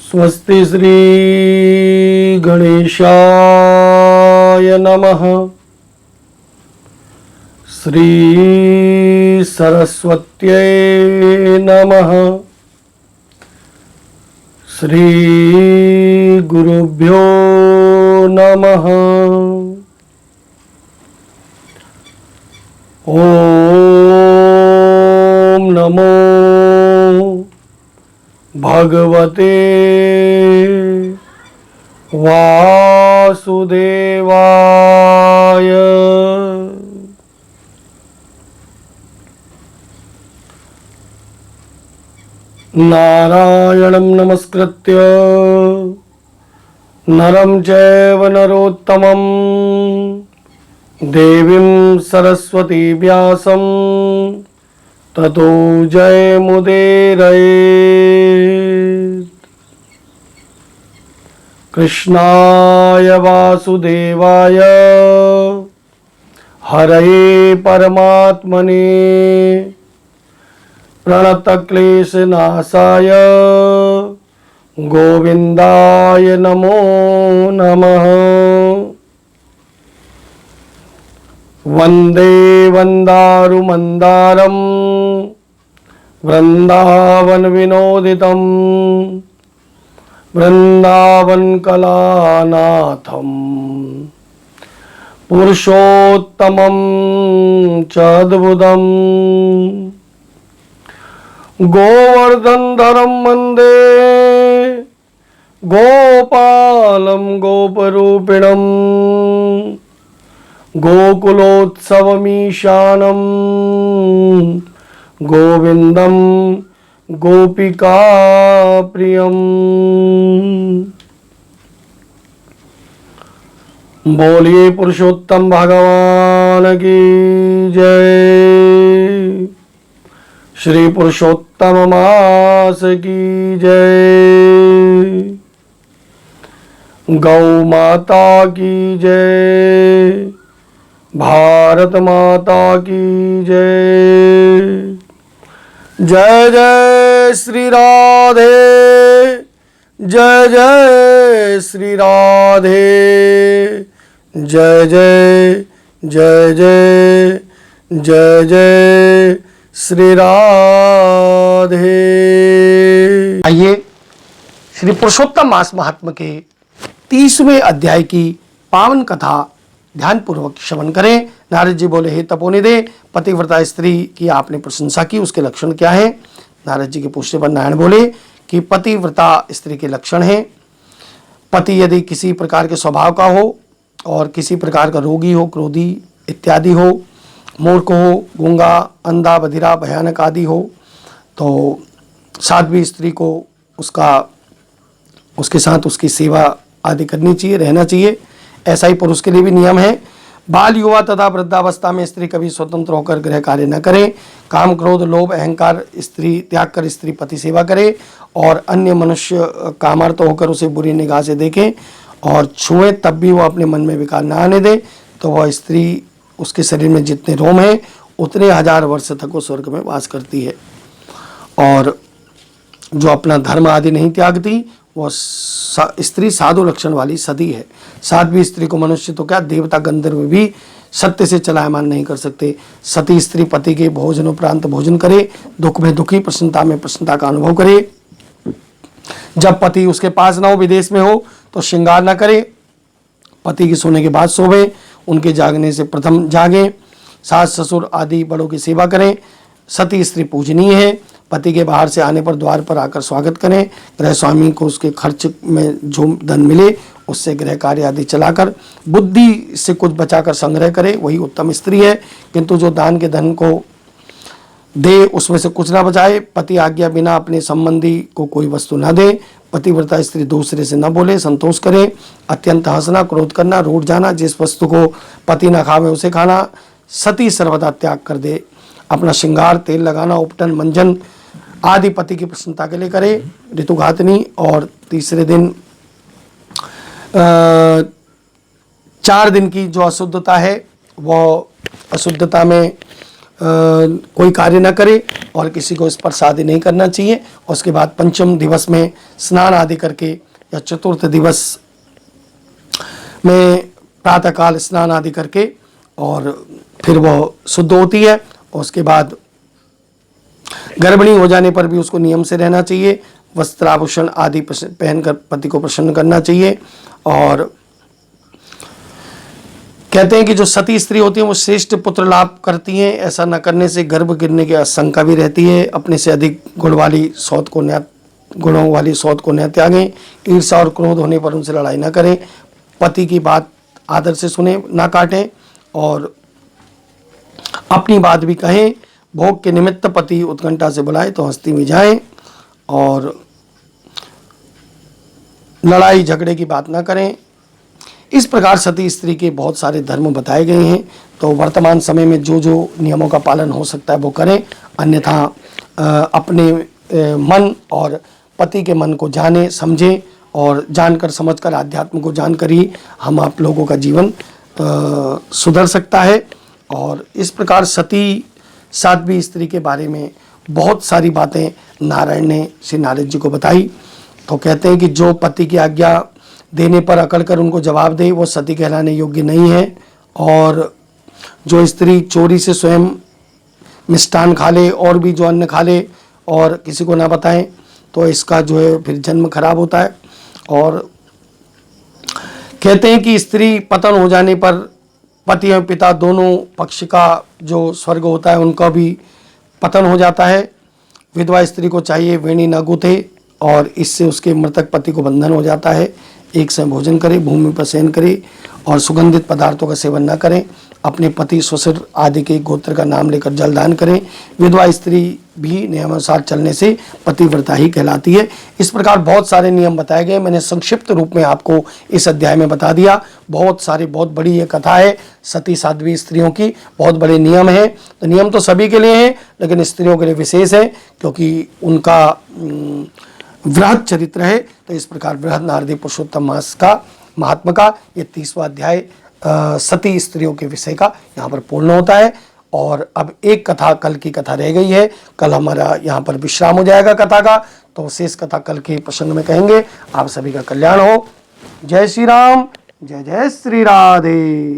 स्वस्ति श्री गणेशाय नमः। श्री सरस्वत्यै नमः। श्री गुरुभ्यो नमः। ओम नमो भगवते वासुदेवाय। नारायणं नमस्कृत्य नरं चैव नरोत्तमं देवीं सरस्वती व्यासं ततो जयमुदीरयेत्। कृष्णाय वासुदेवाय हरये परमात्मने प्रणतक्लेशनाशाय गोविन्दाय नमो नमः। वन्दे वन्दारुमन्दारं वृन्दावनविनोदितं वृन्दावनकलानाथं पुरुषोत्तमं च अद्भुतं गोवर्धनधरं वन्दे गोपालं गोपरूपिणं गोकुलोत्सवमीशानं गोविन्दं गोपिकाप्रियम्। बोलिए पुरुषोत्तम भगवान की जय। श्री पुरुषोत्तम मास की जय। गौ माता की जय। भारत माता की जय। जय जय श्री राधे। जय जय श्री राधे। जय जय जय जय जय जय श्री राधे। आइए श्री पुरुषोत्तम मास महात्म्य के 30वें अध्याय की पावन कथा ध्यान पूर्वक श्रवण करें। नारद जी बोले, हे तपोनिधे, पतिव्रता स्त्री की आपने प्रशंसा की, उसके लक्षण क्या है? नारद जी के पूछने पर नारायण बोले कि पतिव्रता स्त्री के लक्षण हैं। पति यदि किसी प्रकार के स्वभाव का हो और किसी प्रकार का रोगी हो, क्रोधी इत्यादि हो, मूर्ख हो, गूंगा, अंधा, बधिरा, भयानक आदि हो, तो साध्वी स्त्री को उसके साथ उसकी सेवा आदि करनी चाहिए, रहना चाहिए। ऐसा ही पुरुष के लिए भी नियम है। बाल, युवा तथा वृद्धावस्था में स्त्री कभी स्वतंत्र होकर गृह कार्य न करे। काम, क्रोध, लोभ, अहंकार स्त्री त्याग कर स्त्री पति सेवा करे और अन्य मनुष्य कामार्थ होकर उसे बुरी निगाह से देखें और छुएं तब भी वह अपने मन में विकार न आने दे, तो वह स्त्री, उसके शरीर में जितने रोम हैं उतने 1000 वर्ष तक वो स्वर्ग में वास करती है। और जो अपना धर्म आदि नहीं त्यागती वह स्त्री साधु लक्षण वाली सती है। साध्वी स्त्री को मनुष्य तो क्या, देवता गंधर्व भी सत्य से चलायमान नहीं कर सकते। सती स्त्री पति के भोजन उपरांत भोजन करे, दुख में दुखी, प्रसन्नता में प्रसन्नता का अनुभव करे। जब पति उसके पास ना हो, विदेश में हो, तो श्रृंगार न करे। पति के सोने के बाद सोवे, उनके जागने से प्रथम जागें। सास ससुर आदि बड़ों की सेवा करें। सती स्त्री पूजनीय है। पति के बाहर से आने पर द्वार पर आकर स्वागत करें। गृह स्वामी को उसके खर्च में जो धन मिले उससे गृह कार्य आदि चलाकर बुद्धि से कुछ बचाकर संग्रह करे, वही उत्तम स्त्री है। किंतु जो दान के धन को दे उसमें से कुछ ना बचाए। पति आज्ञा बिना अपने संबंधी को कोई वस्तु न दे। पतिव्रता स्त्री दूसरे से न बोले, संतोष करे। अत्यंत हंसना, क्रोध करना, रूठ जाना, जिस वस्तु को पति न खावे उसे खाना। सती सर्वदा त्याग कर दे। अपना श्रृंगार, तेल लगाना, उपटन, मंजन आदि पति की प्रसन्नता के लिए करे। ऋतुघातनी और तीसरे दिन 4 दिन की जो अशुद्धता है, वह अशुद्धता में कोई कार्य न करे और किसी को स्पर्श आदि नहीं करना चाहिए। उसके बाद पंचम दिवस में स्नान आदि करके या चतुर्थ दिवस में प्रातःकाल स्नान आदि करके और फिर वह शुद्ध होती है। उसके बाद गर्भिणी हो जाने पर भी उसको नियम से रहना चाहिए, वस्त्राभूषण आदि पहनकर पति को प्रसन्न करना चाहिए। और कहते हैं कि जो सती स्त्री होती है वो श्रेष्ठ पुत्र लाभ करती हैं। ऐसा न करने से गर्भ गिरने की आशंका भी रहती है। अपने से अधिक गुणों वाली सौत को न त्यागें। ईर्ष्या और क्रोध होने पर उनसे लड़ाई न करें। पति की बात आदर से सुने, ना काटें और अपनी बात भी कहें। भोग के निमित्त पति उत्कंठा से बुलाए तो हंसती में जाएं और लड़ाई झगड़े की बात ना करें। इस प्रकार सती स्त्री के बहुत सारे धर्म बताए गए हैं। तो वर्तमान समय में जो जो नियमों का पालन हो सकता है वो करें, अन्यथा अपने मन और पति के मन को जाने समझें और जानकर समझकर अध्यात्म को जानकर ही हम आप लोगों का जीवन सुधर सकता है। और इस प्रकार सती साध्वी स्त्री के बारे में बहुत सारी बातें नारायण ने श्री नारद जी को बताई। तो कहते हैं कि जो पति की आज्ञा देने पर अकड़ कर उनको जवाब दे वो सती कहलाने योग्य नहीं है। और जो स्त्री चोरी से स्वयं मिष्टान खा ले और भी जो अन्न खा ले और किसी को ना बताएं तो इसका जो है फिर जन्म खराब होता है। और कहते हैं कि स्त्री पतन हो जाने पर पति एवं पिता दोनों पक्ष का जो स्वर्ग होता है उनका भी पतन हो जाता है। विधवा स्त्री को चाहिए वेणी न गूंथे और इससे उसके मृतक पति को बंधन हो जाता है। एक समय भोजन करे, भूमि पर शयन करे और सुगंधित पदार्थों का सेवन न करें। अपने पति ससुर आदि के गोत्र का नाम लेकर जलदान करें। विधवा स्त्री भी नियमानुसार चलने से पतिव्रता ही कहलाती है। इस प्रकार बहुत सारे नियम बताए गए। मैंने संक्षिप्त रूप में आपको इस अध्याय में बता दिया। बहुत बड़ी ये कथा है सती साध्वी स्त्रियों की, बहुत बड़े नियम हैं। तो नियम तो सभी के लिए हैं लेकिन स्त्रियों के लिए विशेष है क्योंकि उनका वृहद चरित्र है। तो इस प्रकार बृहद नारदी पुरुषोत्तम मास का महात्मा का ये 30वां अध्याय सती स्त्रियों के विषय का यहाँ पर पूर्ण होता है। और अब एक कथा, कल की कथा रह गई है। कल हमारा यहाँ पर विश्राम हो जाएगा कथा का, तो शेष कथा कल के प्रसंग में कहेंगे। आप सभी का कल्याण हो। जय श्री राम, जय जय श्री राधे।